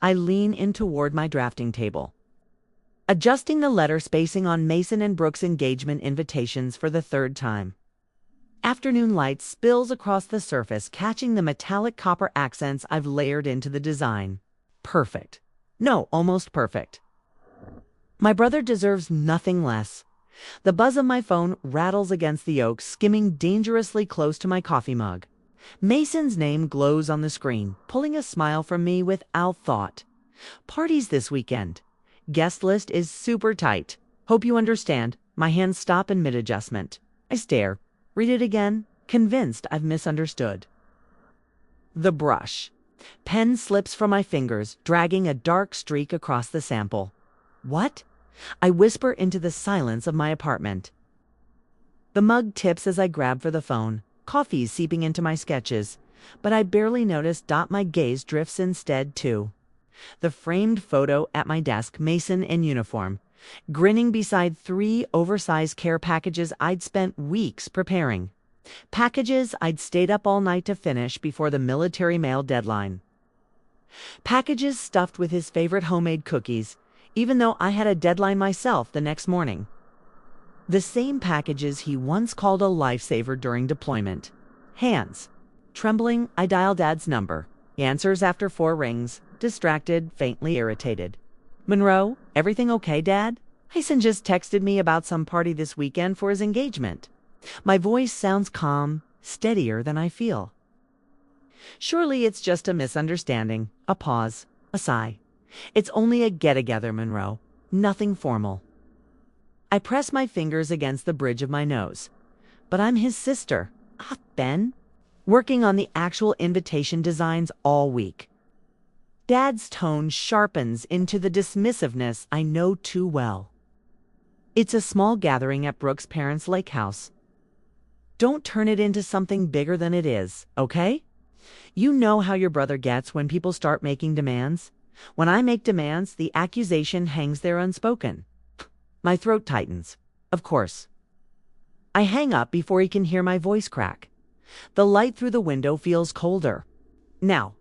I lean in toward my drafting table, adjusting the letter spacing on Mason and Brooke's engagement invitations for the third time. Afternoon light spills across the surface, catching the metallic copper accents I've layered into the design. Perfect. No, almost perfect. My brother deserves nothing less. The buzz of my phone rattles against the oak, skimming dangerously close to my coffee mug. Mason's name glows on the screen, pulling a smile from me without thought. Parties this weekend. Guest list is super tight. Hope you understand. My hands stop in mid-adjustment. I stare. Read it again, convinced I've misunderstood. The brush. Pen slips from my fingers, dragging a dark streak across the sample. What? I whisper into the silence of my apartment. The mug tips as I grab for the phone, coffee seeping into my sketches, but I barely notice. My gaze drifts instead to the framed photo at my desk, Mason in uniform, grinning beside 3 oversized care packages I'd spent weeks preparing. Packages I'd stayed up all night to finish before the military mail deadline. Packages stuffed with his favorite homemade cookies, even though I had a deadline myself the next morning. The same packages he once called a lifesaver during deployment. Hands. Trembling, I dial Dad's number. He answers after 4 rings, distracted, faintly irritated. Monroe, everything okay, Dad? Mason just texted me about some party this weekend for his engagement. My voice sounds calm, steadier than I feel. Surely it's just a misunderstanding. A pause, a sigh. It's only a get-together, Monroe. Nothing formal. I press my fingers against the bridge of my nose. But I'm his sister. Ah, Ben. Working on the actual invitation designs all week. Dad's tone sharpens into the dismissiveness I know too well. It's a small gathering at Brooke's parents' lake house. Don't turn it into something bigger than it is, okay? You know how your brother gets when people start making demands. When I make demands, the accusation hangs there unspoken. My throat tightens. Of course. I hang up before he can hear my voice crack. The light through the window feels colder. Now,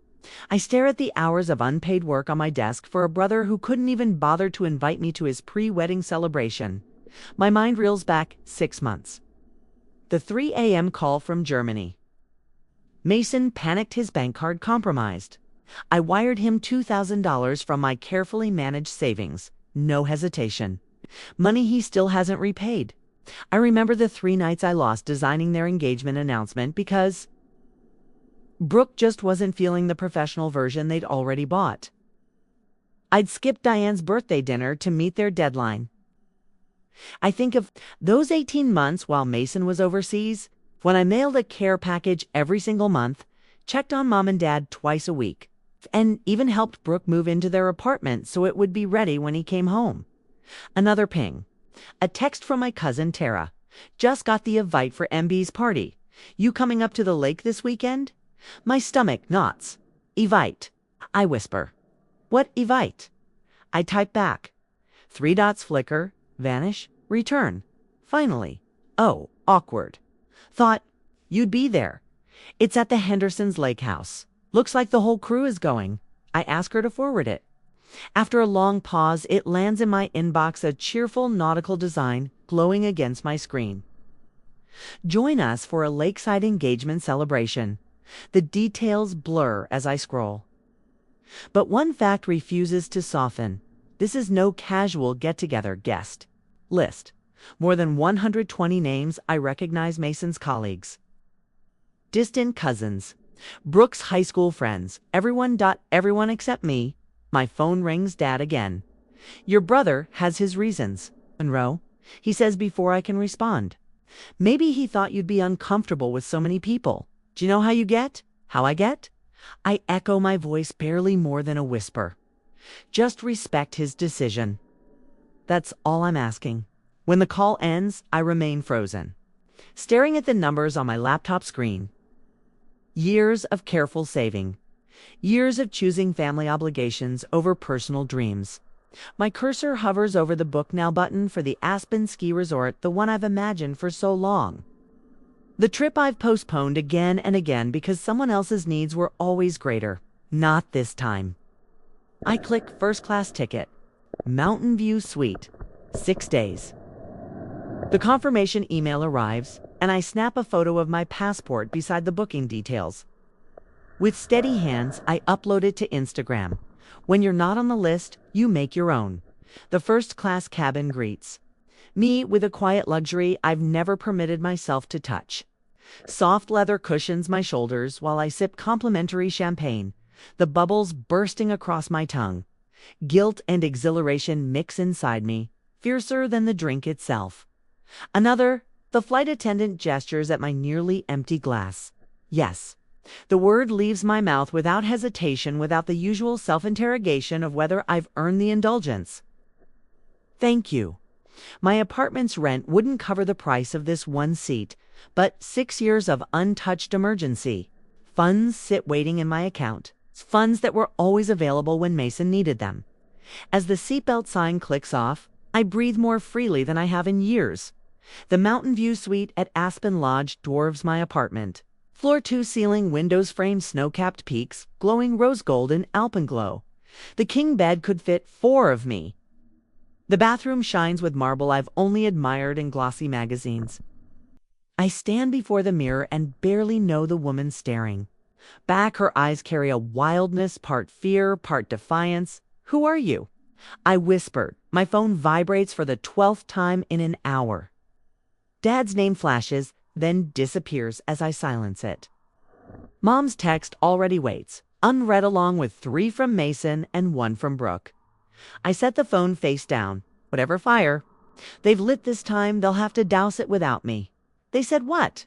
I stare at the hours of unpaid work on my desk for a brother who couldn't even bother to invite me to his pre-wedding celebration. My mind reels back 6 months. The 3 a.m. call from Germany. Mason panicked, his bank card compromised. I wired him $2,000 from my carefully managed savings. No hesitation. Money he still hasn't repaid. I remember the 3 nights I lost designing their engagement announcement because Brooke just wasn't feeling the professional version they'd already bought. I'd skipped Diane's birthday dinner to meet their deadline. I think of those 18 months while Mason was overseas, when I mailed a care package every single month, checked on Mom and Dad twice a week, and even helped Brooke move into their apartment so it would be ready when he came home. Another ping. A text from my cousin Tara. Just got the invite for MB's party. You coming up to the lake this weekend? My stomach knots. Evite. I whisper. What evite? I type back. 3 dots flicker, vanish, return. Finally. Oh, awkward. Thought, you'd be there. It's at the Henderson's lake house. Looks like the whole crew is going. I ask her to forward it. After a long pause, it lands in my inbox, a cheerful nautical design glowing against my screen. Join us for a lakeside engagement celebration. The details blur as I scroll. But one fact refuses to soften. This is no casual get-together guest list. More than 120 names I recognize. Mason's colleagues. Distant cousins. Brooke's high school friends. Everyone except me. My phone rings. Dad again. Your brother has his reasons, Monroe, he says before I can respond. Maybe he thought you'd be uncomfortable with so many people. Do you know how you get? How I get? I echo, my voice barely more than a whisper. Just respect his decision. That's all I'm asking. When the call ends, I remain frozen, staring at the numbers on my laptop screen. Years of careful saving. Years of choosing family obligations over personal dreams. My cursor hovers over the book now button for the Aspen Ski Resort, the one I've imagined for so long. The trip I've postponed again and again because someone else's needs were always greater. Not this time. I click first class ticket. Mountain View Suite. 6 days. The confirmation email arrives, and I snap a photo of my passport beside the booking details. With steady hands, I upload it to Instagram. When you're not on the list, you make your own. The first class cabin greets me with a quiet luxury I've never permitted myself to touch. Soft leather cushions my shoulders while I sip complimentary champagne, the bubbles bursting across my tongue. Guilt and exhilaration mix inside me, fiercer than the drink itself. The flight attendant gestures at my nearly empty glass. Yes. The word leaves my mouth without hesitation, without the usual self-interrogation of whether I've earned the indulgence. Thank you. My apartment's rent wouldn't cover the price of this one seat, but 6 years of untouched emergency. Funds sit waiting in my account. Funds that were always available when Mason needed them. As the seatbelt sign clicks off, I breathe more freely than I have in years. The Mountain View Suite at Aspen Lodge dwarfs my apartment. Floor-to-ceiling windows frame snow-capped peaks, glowing rose gold in alpenglow. The king bed could fit 4 of me. The bathroom shines with marble I've only admired in glossy magazines. I stand before the mirror and barely know the woman staring. Back, her eyes carry a wildness, part fear, part defiance. Who are you? I whispered. My phone vibrates for the 12th time in an hour. Dad's name flashes, then disappears as I silence it. Mom's text already waits, unread, along with 3 from Mason and 1 from Brooke. I set the phone face down. Whatever fire they've lit this time, they'll have to douse it without me. They said what?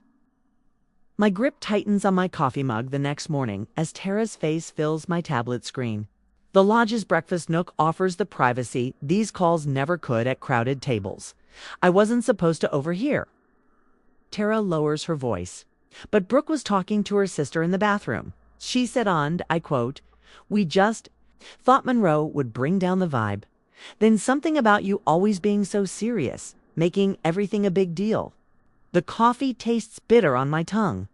My grip tightens on my coffee mug the next morning as Tara's face fills my tablet screen. The lodge's breakfast nook offers the privacy these calls never could at crowded tables. I wasn't supposed to overhear. Tara lowers her voice. But Brooke was talking to her sister in the bathroom. She said, and I quote, "We just thought Monroe would bring down the vibe. Then something about you always being so serious, making everything a big deal." The coffee tastes bitter on my tongue.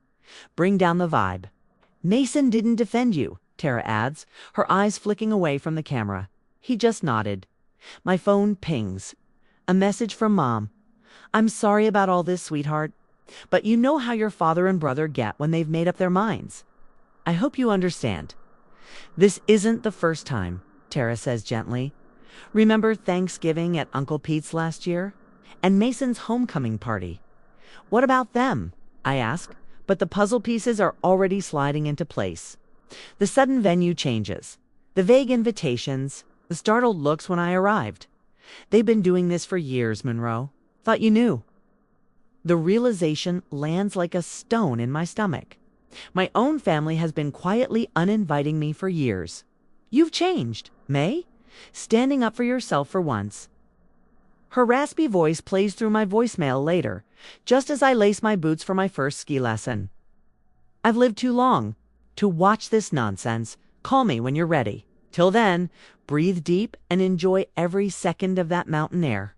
Bring down the vibe. Mason didn't defend you, Tara adds, her eyes flicking away from the camera. He just nodded. My phone pings. A message from Mom. "I'm sorry about all this, sweetheart, but you know how your father and brother get when they've made up their minds. I hope you understand. This isn't the first time," Tara says gently. "Remember Thanksgiving at Uncle Pete's last year? And Mason's homecoming party? What about them?" I ask, but the puzzle pieces are already sliding into place. The sudden venue changes. The vague invitations, the startled looks when I arrived. "They've been doing this for years, Monroe. Thought you knew." The realization lands like a stone in my stomach. My own family has been quietly uninviting me for years. "You've changed, May. Standing up for yourself for once." Her raspy voice plays through my voicemail later, just as I lace my boots for my first ski lesson. "I've lived too long to watch this nonsense. Call me when you're ready. Till then, breathe deep and enjoy every second of that mountain air."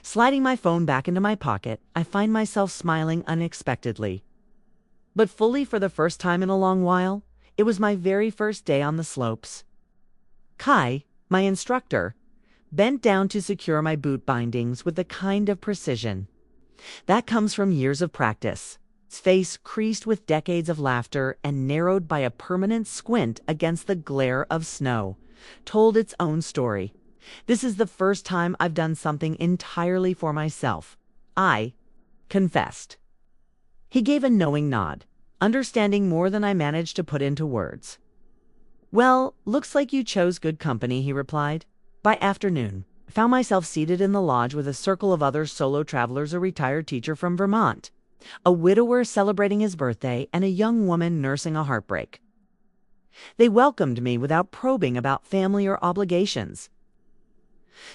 Sliding my phone back into my pocket, I find myself smiling unexpectedly. But fully for the first time in a long while, it was my very first day on the slopes. Kai, my instructor, bent down to secure my boot bindings with the kind of precision that comes from years of practice. His face creased with decades of laughter and narrowed by a permanent squint against the glare of snow, told its own story. This is the first time I've done something entirely for myself. I confessed. He gave a knowing nod, understanding more than I managed to put into words. "Well, looks like you chose good company," he replied. By afternoon, I found myself seated in the lodge with a circle of other solo travelers, a retired teacher from Vermont, a widower celebrating his birthday, and a young woman nursing a heartbreak. They welcomed me without probing about family or obligations.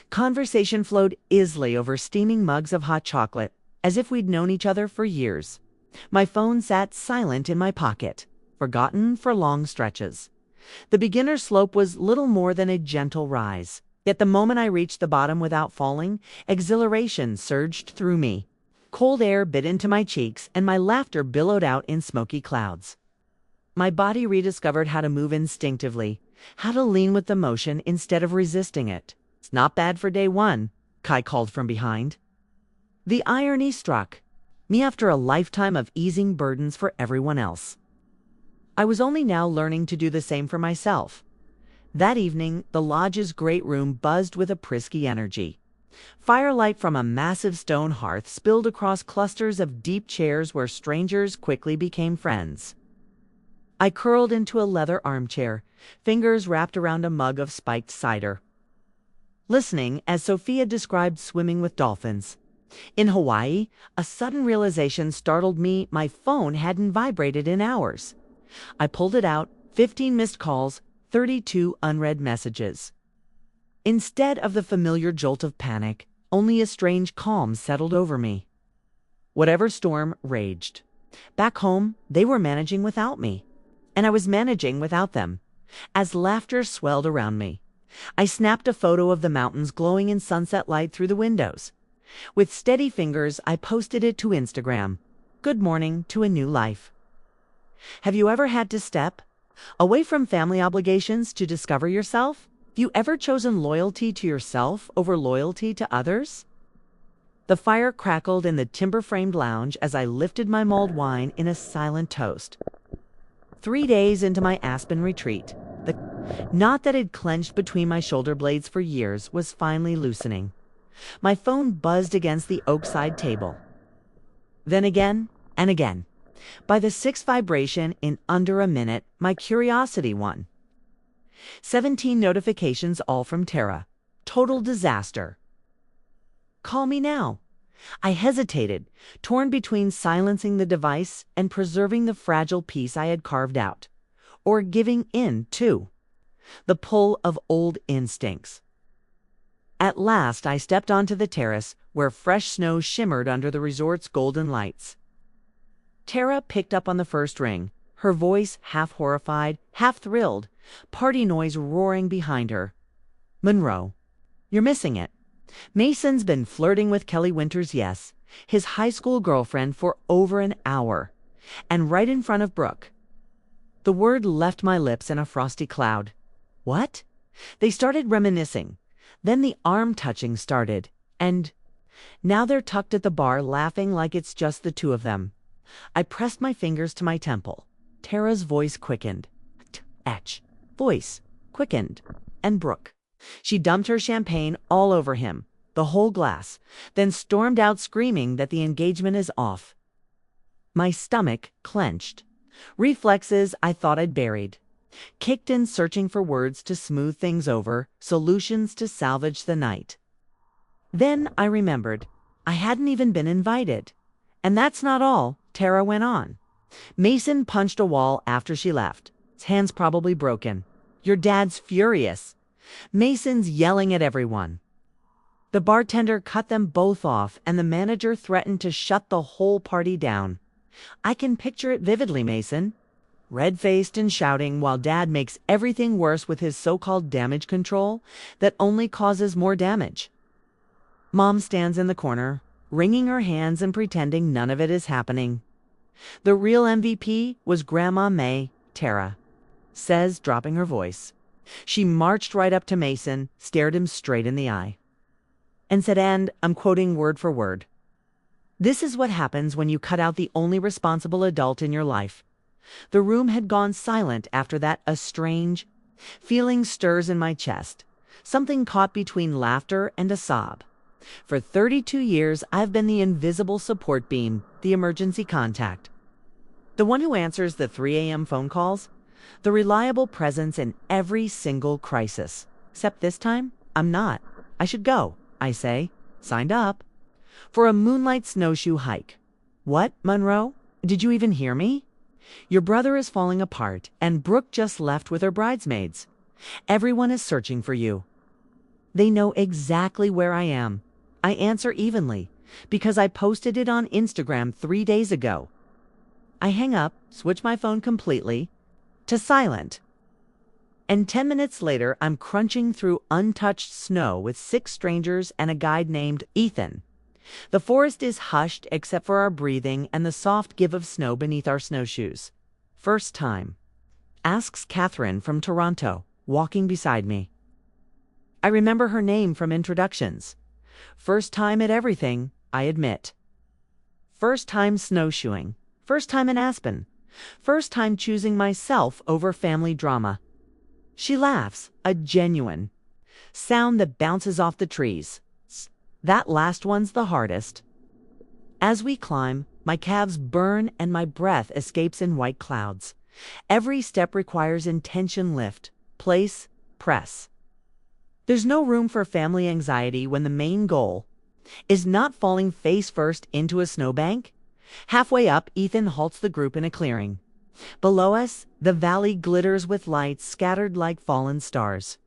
Conversation flowed easily over steaming mugs of hot chocolate, as if we'd known each other for years. My phone sat silent in my pocket, forgotten for long stretches. The beginner slope was little more than a gentle rise. Yet the moment I reached the bottom without falling, exhilaration surged through me. Cold air bit into my cheeks, and my laughter billowed out in smoky clouds. My body rediscovered how to move instinctively, how to lean with the motion instead of resisting it. It's not bad for day one, Kai called from behind. The irony struck me after a lifetime of easing burdens for everyone else. I was only now learning to do the same for myself. That evening, the lodge's great room buzzed with a prisky energy. Firelight from a massive stone hearth spilled across clusters of deep chairs where strangers quickly became friends. I curled into a leather armchair, fingers wrapped around a mug of spiked cider, listening as Sophia described swimming with dolphins. In Hawaii, a sudden realization startled me. My phone hadn't vibrated in hours. I pulled it out, 15 missed calls, 32 unread messages. Instead of the familiar jolt of panic, only a strange calm settled over me. Whatever storm raged. Back home, they were managing without me, and I was managing without them. As laughter swelled around me, I snapped a photo of the mountains glowing in sunset light through the windows. With steady fingers, I posted it to Instagram. Good morning to a new life. Have you ever had to step away from family obligations to discover yourself? Have you ever chosen loyalty to yourself over loyalty to others? The fire crackled in the timber-framed lounge as I lifted my mulled wine in a silent toast. 3 days into my Aspen retreat, the knot that had clenched between my shoulder blades for years was finally loosening. My phone buzzed against the oak-side table. Then again and again. By the sixth vibration in under a minute, my curiosity won. 17 notifications, all from Tara. Total disaster. Call me now. I hesitated, torn between silencing the device and preserving the fragile peace I had carved out, or giving in to the pull of old instincts. At last, I stepped onto the terrace where fresh snow shimmered under the resort's golden lights. Tara picked up on the first ring, her voice half horrified, half thrilled, party noise roaring behind her. Monroe, you're missing it. Mason's been flirting with Kelly Winters, yes, his high school girlfriend, for over an hour, and right in front of Brooke. The word left my lips in a frosty cloud. What? They started reminiscing. Then the arm-touching started, and now they're tucked at the bar laughing like it's just the two of them. I pressed my fingers to my temple. Tara's voice quickened. Etch. Voice quickened. And Brooke. She dumped her champagne all over him, the whole glass, then stormed out screaming that the engagement is off. My stomach clenched. Reflexes I thought I'd buried kicked in, searching for words to smooth things over, solutions to salvage the night. Then I remembered. I hadn't even been invited. And that's not all, Tara went on. Mason punched a wall after she left. His hand's probably broken. Your dad's furious. Mason's yelling at everyone. The bartender cut them both off, and the manager threatened to shut the whole party down. I can picture it vividly, Mason, red-faced and shouting while Dad makes everything worse with his so-called damage control that only causes more damage. Mom stands in the corner, wringing her hands and pretending none of it is happening. The real MVP was Grandma May, Tara says, dropping her voice. She marched right up to Mason, stared him straight in the eye, and said, and I'm quoting word for word, "This is what happens when you cut out the only responsible adult in your life." The room had gone silent after that. A strange feeling stirs in my chest, something caught between laughter and a sob. For 32 years, I've been the invisible support beam, the emergency contact, the one who answers the 3 a.m. phone calls, the reliable presence in every single crisis. Except this time, I'm not. I should go, I say, signed up, for a moonlight snowshoe hike. What, Monroe? Did you even hear me? Your brother is falling apart, and Brooke just left with her bridesmaids. Everyone is searching for you. They know exactly where I am. I answer evenly, because I posted it on Instagram 3 days ago. I hang up, switch my phone completely to silent. And 10 minutes later, I'm crunching through untouched snow with 6 strangers and a guide named Ethan. The forest is hushed except for our breathing and the soft give of snow beneath our snowshoes. First time asks Catherine from Toronto, walking beside me. I remember her name from introductions. First time at everything, I admit. First time snowshoeing. First time in Aspen. First time choosing myself over family drama. She laughs, a genuine sound that bounces off the trees. That last one's the hardest. As we climb, my calves burn and my breath escapes in white clouds. Every step requires intention, lift, place, press. There's no room for family anxiety when the main goal is not falling face first into a snowbank. Halfway up, Ethan halts the group in a clearing. Below us, the valley glitters with lights scattered like fallen stars.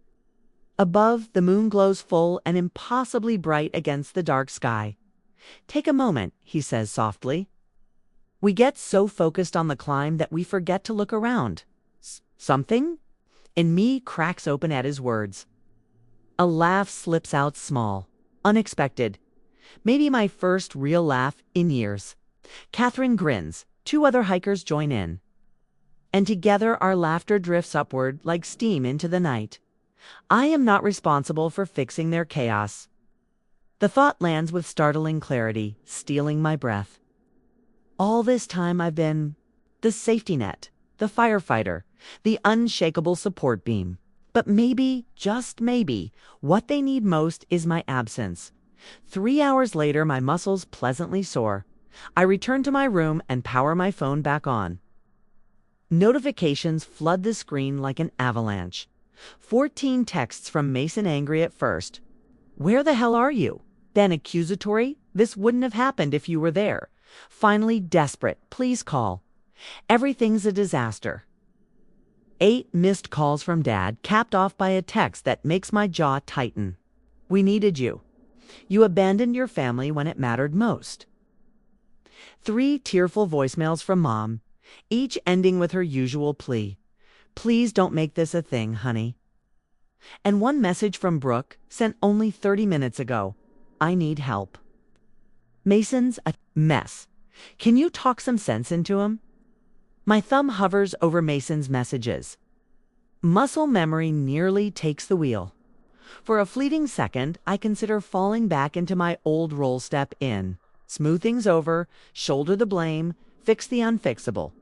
Above, the moon glows full and impossibly bright against the dark sky. Take a moment, he says softly. We get so focused on the climb that we forget to look around. Something in me cracks open at his words. A laugh slips out small, unexpected. Maybe my first real laugh in years. Catherine grins. 2 other hikers join in. And together our laughter drifts upward like steam into the night. I am not responsible for fixing their chaos. The thought lands with startling clarity, stealing my breath. All this time I've been the safety net, the firefighter, the unshakable support beam. But maybe, just maybe, what they need most is my absence. 3 hours later, my muscles pleasantly sore. I return to my room and power my phone back on. Notifications flood the screen like an avalanche. 14 texts from Mason, angry at first. Where the hell are you? Then accusatory. This wouldn't have happened if you were there. Finally desperate. Please call. Everything's a disaster. 8 missed calls from Dad, capped off by a text that makes my jaw tighten. We needed you. You abandoned your family when it mattered most. 3 tearful voicemails from Mom, each ending with her usual plea. Please don't make this a thing, honey. And 1 message from Brooke, sent only 30 minutes ago. I need help. Mason's a mess. Can you talk some sense into him? My thumb hovers over Mason's messages. Muscle memory nearly takes the wheel. For a fleeting second, I consider falling back into my old role, step in, smooth things over, shoulder the blame, fix the unfixable.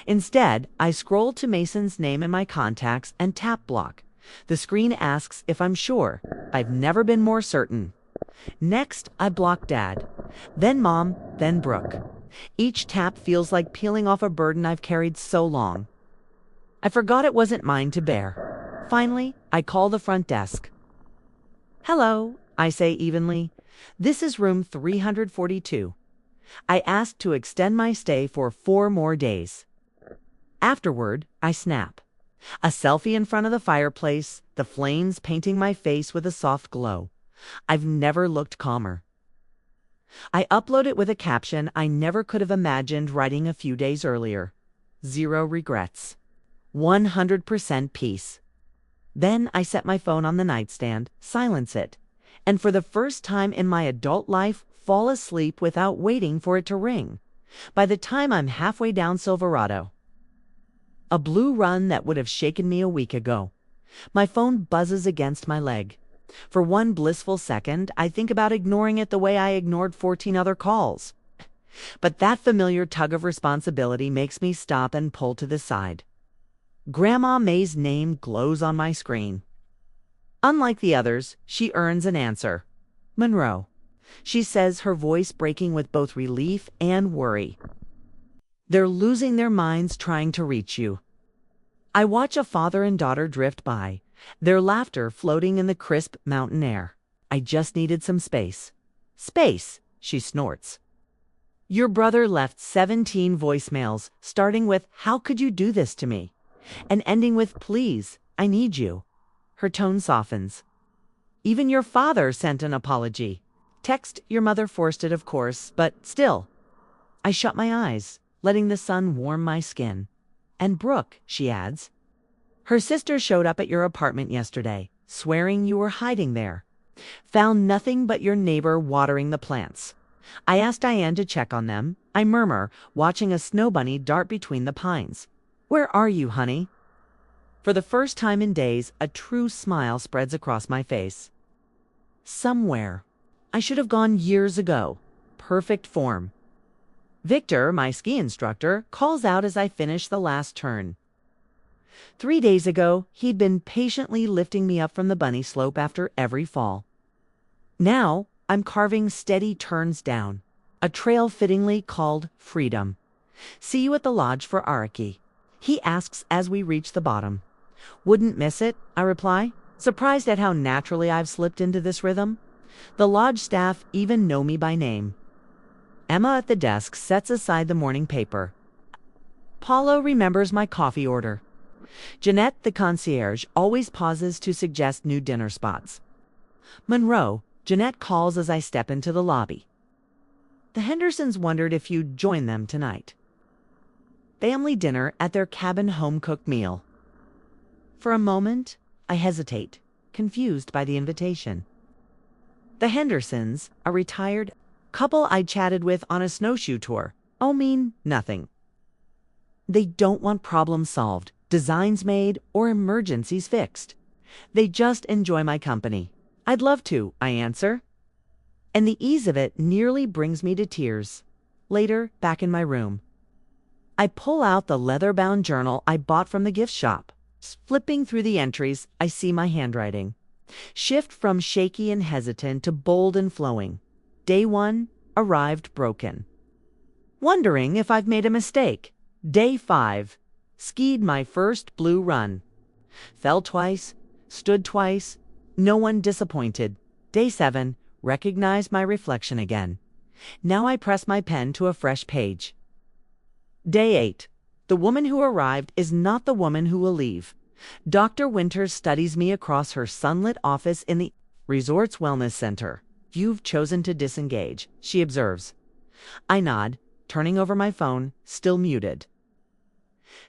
Instead, I scroll to Mason's name in my contacts and tap block. The screen asks if I'm sure. I've never been more certain. Next, I block Dad, then Mom, then Brooke. Each tap feels like peeling off a burden I've carried so long. I forgot it wasn't mine to bear. Finally, I call the front desk. Hello, I say evenly. This is room 342. I asked to extend my stay for 4 more days. Afterward, I snap. A selfie in front of the fireplace, the flames painting my face with a soft glow. I've never looked calmer. I upload it with a caption I never could have imagined writing a few days earlier. 0 regrets. 100% peace. Then I set my phone on the nightstand, silence it, and for the first time in my adult life, fall asleep without waiting for it to ring. By the time I'm halfway down Silverado, a blue run that would have shaken me a week ago, my phone buzzes against my leg. For 1 blissful second, I think about ignoring it the way I ignored 14 other calls. But that familiar tug of responsibility makes me stop and pull to the side. Grandma May's name glows on my screen. Unlike the others, she earns an answer. Monroe. She says, her voice breaking with both relief and worry. They're losing their minds trying to reach you. I watch a father and daughter drift by, their laughter floating in the crisp mountain air. I just needed some space. Space, she snorts. Your brother left 17 voicemails, starting with, how could you do this to me? And ending with, please, I need you. Her tone softens. Even your father sent an apology. Text, your mother forced it, of course, but still. I shut my eyes, letting the sun warm my skin. And Brooke, she adds. Her sister showed up at your apartment yesterday, swearing you were hiding there. Found nothing but your neighbor watering the plants. I asked Diane to check on them. I murmur, watching a snow bunny dart between the pines. Where are you, honey? For the first time in days, a true smile spreads across my face. Somewhere. I should have gone years ago. Perfect form. Victor, my ski instructor, calls out as I finish the last turn. 3 days ago, he'd been patiently lifting me up from the bunny slope after every fall. Now, I'm carving steady turns down, a trail fittingly called Freedom. See you at the lodge for Araki, he asks as we reach the bottom. Wouldn't miss it, I reply, surprised at how naturally I've slipped into this rhythm. The lodge staff even know me by name. Emma at the desk sets aside the morning paper. Paulo remembers my coffee order. Jeanette, the concierge, always pauses to suggest new dinner spots. Monroe, Jeanette calls as I step into the lobby. The Hendersons wondered if you'd join them tonight. Family dinner at their cabin home-cooked meal. For a moment, I hesitate, confused by the invitation. The Hendersons, a retired couple I chatted with on a snowshoe tour, mean nothing. They don't want problems solved, designs made, or emergencies fixed. They just enjoy my company. I'd love to, I answer. And the ease of it nearly brings me to tears. Later, back in my room, I pull out the leather-bound journal I bought from the gift shop. Flipping through the entries, I see my handwriting. Shift from shaky and hesitant to bold and flowing. Day 1, arrived broken. Wondering if I've made a mistake. Day 5, skied my first blue run. Fell twice, stood twice, no one disappointed. Day 7, recognized my reflection again. Now I press my pen to a fresh page. Day 8, the woman who arrived is not the woman who will leave. Dr. Winters studies me across her sunlit office in the Resort's Wellness Center. You've chosen to disengage, she observes. I nod, turning over my phone, still muted.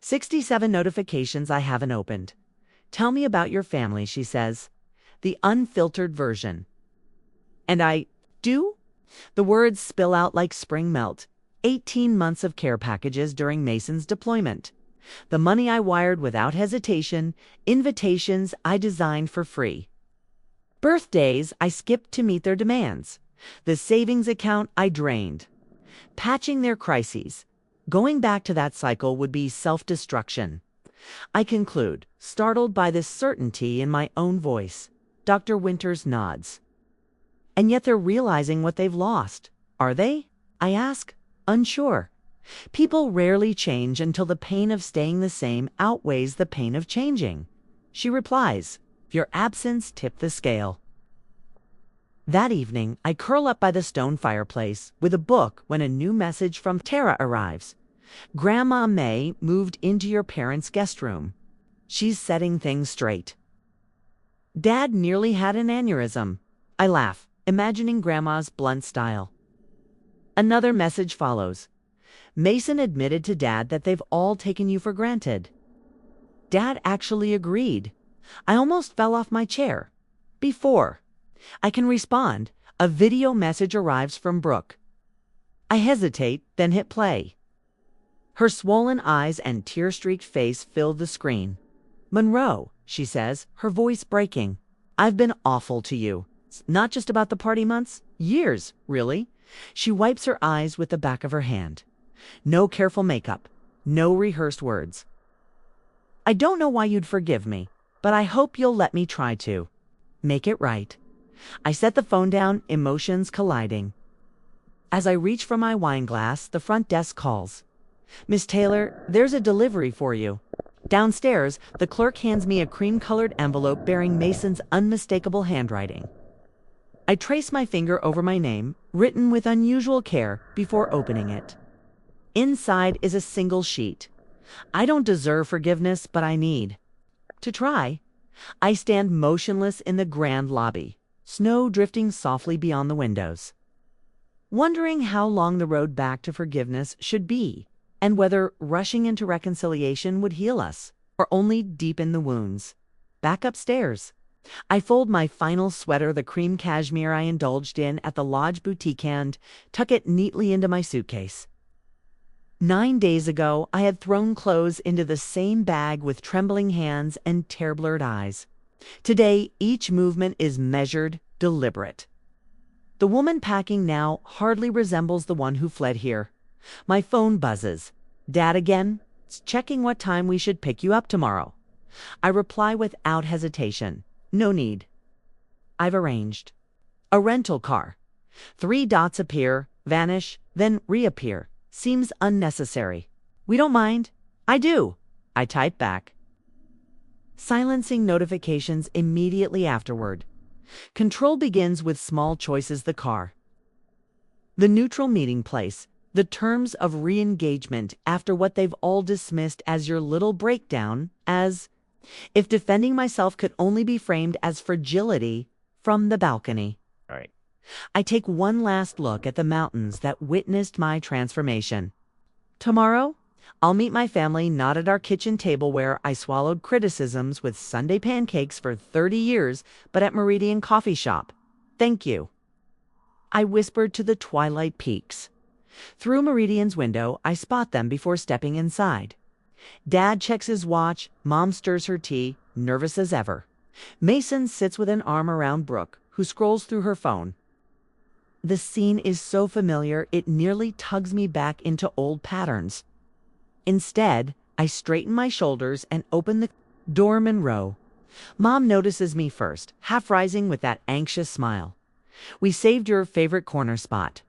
67 notifications I haven't opened. Tell me about your family, she says. The unfiltered version. And I do? The words spill out like spring melt. 18 months of care packages during Mason's deployment. The money I wired without hesitation, invitations I designed for free. Birthdays I skipped to meet their demands. The savings account I drained. Patching their crises. Going back to that cycle would be self-destruction. I conclude, startled by this certainty in my own voice. Dr. Winters nods. And yet they're realizing what they've lost. Are they? I ask, unsure. People rarely change until the pain of staying the same outweighs the pain of changing. She replies, your absence tipped the scale. That evening, I curl up by the stone fireplace with a book when a new message from Tara arrives. Grandma May moved into your parents' guest room. She's setting things straight. Dad nearly had an aneurysm. I laugh, imagining Grandma's blunt style. Another message follows. Mason admitted to Dad that they've all taken you for granted. Dad actually agreed. I almost fell off my chair. Before I can respond, a video message arrives from Brooke. I hesitate, then hit play. Her swollen eyes and tear-streaked face fill the screen. Monroe, she says, her voice breaking. I've been awful to you. It's not just about the party months. Years, really. She wipes her eyes with the back of her hand. No careful makeup. No rehearsed words. I don't know why you'd forgive me, but I hope you'll let me try to. Make it right. I set the phone down, emotions colliding. As I reach for my wine glass, the front desk calls. Miss Taylor, there's a delivery for you. Downstairs, the clerk hands me a cream-colored envelope bearing Mason's unmistakable handwriting. I trace my finger over my name, written with unusual care, before opening it. Inside is a single sheet. I don't deserve forgiveness, but I need to try. I stand motionless in the grand lobby, snow drifting softly beyond the windows, wondering how long the road back to forgiveness should be, and whether rushing into reconciliation would heal us, or only deepen the wounds. Back upstairs, I fold my final sweater, the cream cashmere I indulged in at the Lodge Boutique, and tuck it neatly into my suitcase. 9 days ago, I had thrown clothes into the same bag with trembling hands and tear-blurred eyes. Today, each movement is measured, deliberate. The woman packing now hardly resembles the one who fled here. My phone buzzes. Dad again? It's checking what time we should pick you up tomorrow. I reply without hesitation. No need. I've arranged. A rental car. 3 dots appear, vanish, then reappear. Seems unnecessary. We don't mind. I do. I type back. Silencing notifications immediately afterward. Control begins with small choices: the car, the neutral meeting place, the terms of re-engagement after what they've all dismissed as your little breakdown, as if defending myself could only be framed as fragility from the balcony. All right. I take one last look at the mountains that witnessed my transformation. Tomorrow, I'll meet my family not at our kitchen table where I swallowed criticisms with Sunday pancakes for 30 years, but at Meridian Coffee Shop. Thank you. I whispered to the twilight peaks. Through Meridian's window, I spot them before stepping inside. Dad checks his watch, Mom stirs her tea, nervous as ever. Mason sits with an arm around Brooke, who scrolls through her phone. The scene is so familiar, it nearly tugs me back into old patterns. Instead, I straighten my shoulders and open the door. Monroe. Mom notices me first, half rising with that anxious smile. We saved your favorite corner spot.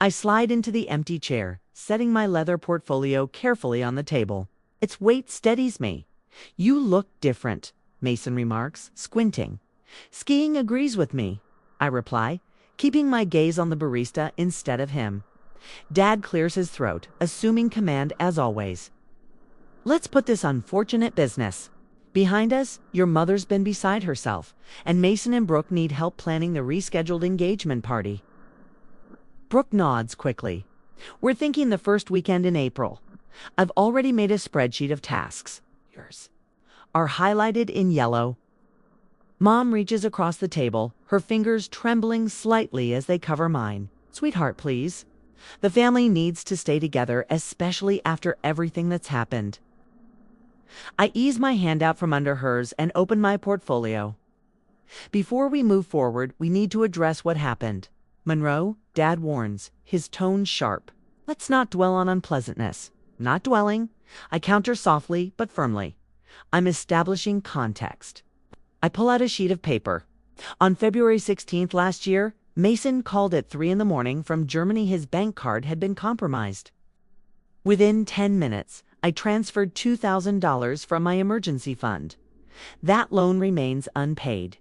I slide into the empty chair, setting my leather portfolio carefully on the table. Its weight steadies me. You look different, Mason remarks, squinting. Skiing agrees with me, I reply, keeping my gaze on the barista instead of him. Dad clears his throat, assuming command as always. Let's put this unfortunate business behind us. Your mother's been beside herself, and Mason and Brooke need help planning the rescheduled engagement party. Brooke nods quickly. We're thinking the first weekend in April. I've already made a spreadsheet of tasks. Yours are highlighted in yellow. Mom reaches across the table, her fingers trembling slightly as they cover mine. Sweetheart, please. The family needs to stay together, especially after everything that's happened. I ease my hand out from under hers and open my portfolio. Before we move forward, we need to address what happened. Monroe, Dad warns, his tone sharp. Let's not dwell on unpleasantness. Not dwelling. I counter softly but firmly. I'm establishing context. I pull out a sheet of paper. On February 16th last year, Mason called at 3 a.m. from Germany. His bank card had been compromised. Within 10 minutes, I transferred $2,000 from my emergency fund. That loan remains unpaid.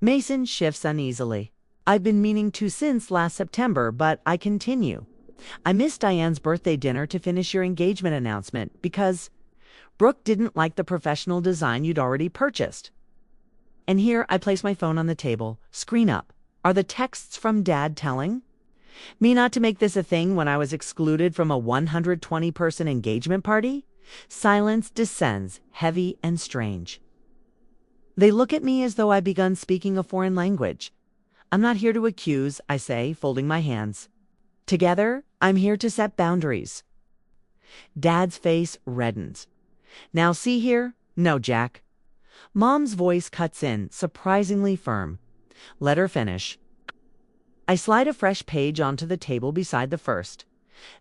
Mason shifts uneasily. I've been meaning to since last September, but I continue. I missed Diane's birthday dinner to finish your engagement announcement because Brooke didn't like the professional design you'd already purchased. And here I place my phone on the table, screen up. Are the texts from Dad telling me not to make this a thing when I was excluded from a 120-person engagement party? Silence descends, heavy and strange. They look at me as though I'd begun speaking a foreign language. I'm not here to accuse, I say, folding my hands. Together, I'm here to set boundaries. Dad's face reddens. Now see here? No, Jack. Mom's voice cuts in, surprisingly firm. Let her finish. I slide a fresh page onto the table beside the first.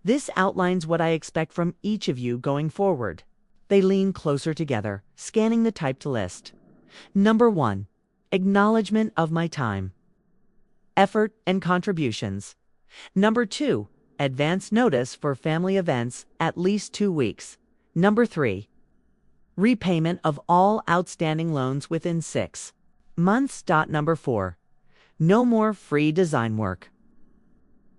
This outlines what I expect from each of you going forward. They lean closer together, scanning the typed list. Number 1, acknowledgement of my time, effort, and contributions. Number 2, advance notice for family events, at least 2 weeks. Number 3, repayment of all outstanding loans within 6 months. Number 4, no more free design work.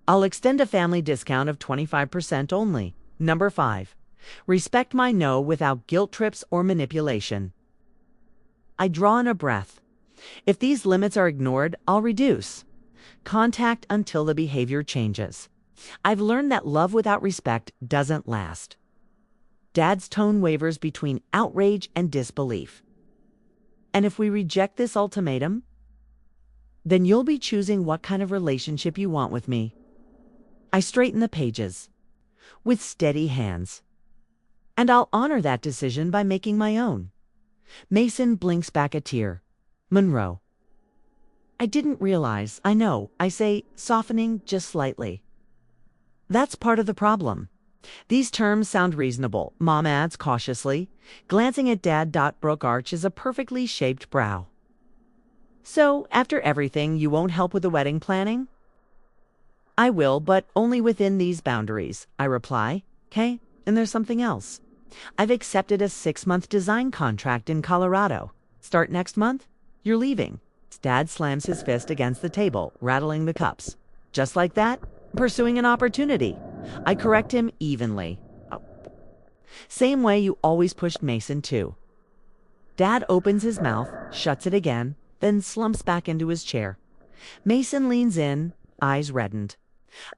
I'll extend a family discount of 25% only. Number 5, respect my no without guilt trips or manipulation. I draw in a breath. If these limits are ignored, I'll reduce contact until the behavior changes. I've learned that love without respect doesn't last. Dad's tone wavers between outrage and disbelief. And if we reject this ultimatum, then you'll be choosing what kind of relationship you want with me. I straighten the pages. with steady hands. And I'll honor that decision by making my own. Mason blinks back a tear. Monroe. I didn't realize, I know, I say, softening just slightly. That's part of the problem. These terms sound reasonable, Mom adds cautiously, glancing at Dad. Brooke arches a perfectly shaped brow. So, after everything, you won't help with the wedding planning? I will, but only within these boundaries, I reply. Okay, and there's something else. I've accepted a 6-month design contract in Colorado. Start next month? You're leaving. Dad slams his fist against the table, rattling the cups. Just like that? Pursuing an opportunity. I correct him evenly. Oh. Same way you always pushed Mason too. Dad opens his mouth, shuts it again, then slumps back into his chair. Mason leans in, eyes reddened.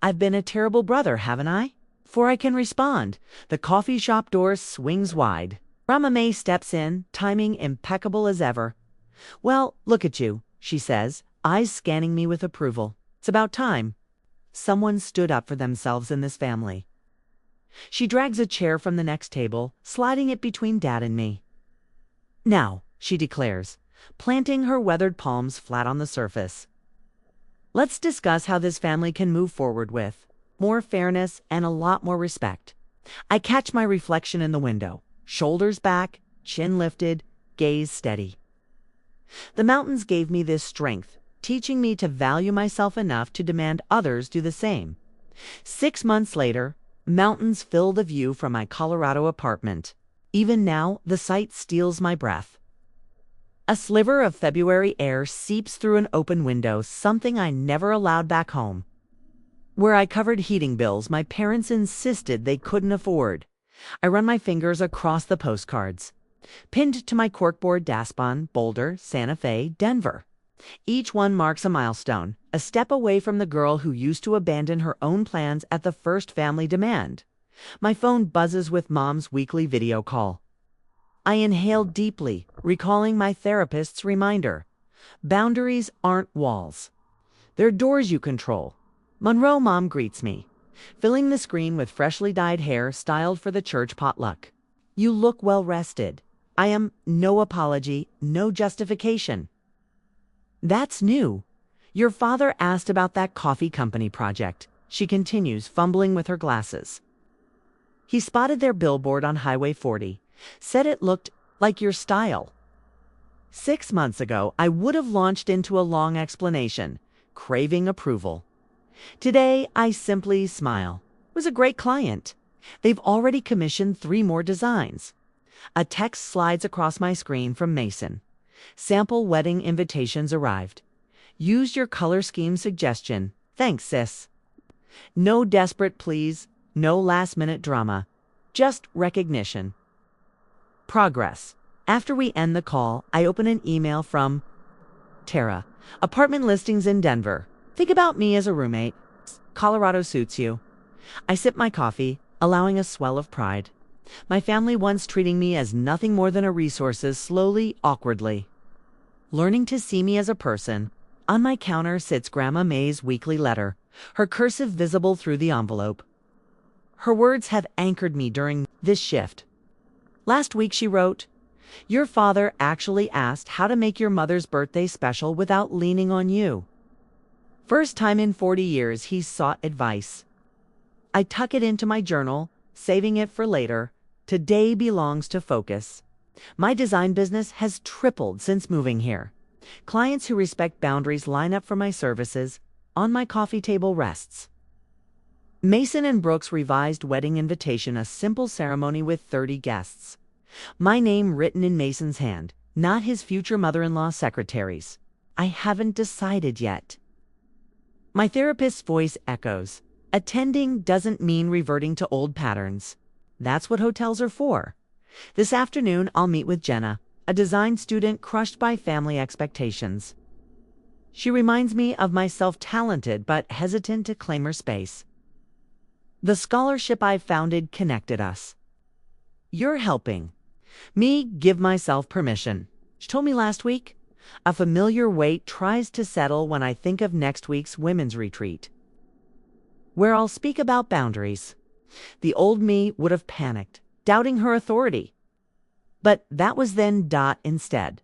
I've been a terrible brother, haven't I? Before I can respond, the coffee shop door swings wide. Rama May steps in, timing impeccable as ever. Well, look at you, she says, eyes scanning me with approval. It's about time. Someone stood up for themselves in this family. She drags a chair from the next table, sliding it between Dad and me. Now, she declares, planting her weathered palms flat on the surface. Let's discuss how this family can move forward with more fairness and a lot more respect. I catch my reflection in the window, shoulders back, chin lifted, gaze steady. The mountains gave me this strength, teaching me to value myself enough to demand others do the same. 6 months later, mountains fill the view from my Colorado apartment. Even now, the sight steals my breath. A sliver of February air seeps through an open window, something I never allowed back home. Where I covered heating bills my parents insisted they couldn't afford. I run my fingers across the postcards. Pinned to my corkboard: Daspon, Boulder, Santa Fe, Denver. Each one marks a milestone, a step away from the girl who used to abandon her own plans at the first family demand. My phone buzzes with Mom's weekly video call. I inhale deeply, recalling my therapist's reminder. Boundaries aren't walls. They're doors you control. Monroe. Mom greets me, filling the screen with freshly dyed hair styled for the church potluck. You look well rested. I am no apology, no justification. That's new. Your father asked about that coffee company project, she continues, fumbling with her glasses. He spotted their billboard on Highway 40, said it looked like your style. 6 months ago, I would have launched into a long explanation, craving approval. Today, I simply smile. It was a great client. They've already commissioned 3 more designs. A text slides across my screen from Mason. Sample wedding invitations arrived. Used your color scheme suggestion. Thanks, sis. No desperate pleas, no last-minute drama. Just recognition. Progress. After we end the call, I open an email from Tara. Apartment listings in Denver. Think about me as a roommate. Colorado suits you. I sip my coffee, allowing a swell of pride. My family once treating me as nothing more than a resource, slowly, awkwardly. Learning to see me as a person. On my counter sits Grandma May's weekly letter, her cursive visible through the envelope. Her words have anchored me during this shift. Last week she wrote, "Your father actually asked how to make your mother's birthday special without leaning on you. First time in 40 years he's sought advice." I tuck it into my journal, saving it for later. Today belongs to focus. My design business has tripled since moving here. Clients who respect boundaries line up for my services. On my coffee table rests Mason and Brooke's revised wedding invitation, a simple ceremony with 30 guests. My name written in Mason's hand, not his future mother-in-law secretary's. I haven't decided yet. My therapist's voice echoes. Attending doesn't mean reverting to old patterns. That's what hotels are for. This afternoon, I'll meet with Jenna, a design student crushed by family expectations. She reminds me of myself, talented but hesitant to claim her space. The scholarship I founded connected us. You're helping me give myself permission. She told me last week. A familiar weight tries to settle when I think of next week's women's retreat, where I'll speak about boundaries. The old me would have panicked, doubting her authority. But that was then. Instead,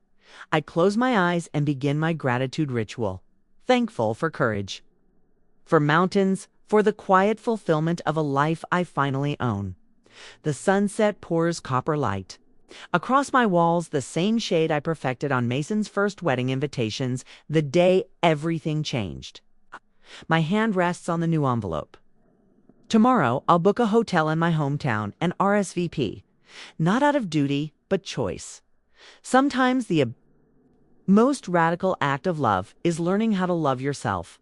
I close my eyes and begin my gratitude ritual, thankful for courage, for mountains, for the quiet fulfillment of a life I finally own. The sunset pours copper light. Across my walls, the same shade I perfected on Mason's first wedding invitations, the day everything changed. My hand rests on the new envelope. Tomorrow, I'll book a hotel in my hometown and RSVP, not out of duty, but choice. Sometimes the most radical act of love is learning how to love yourself.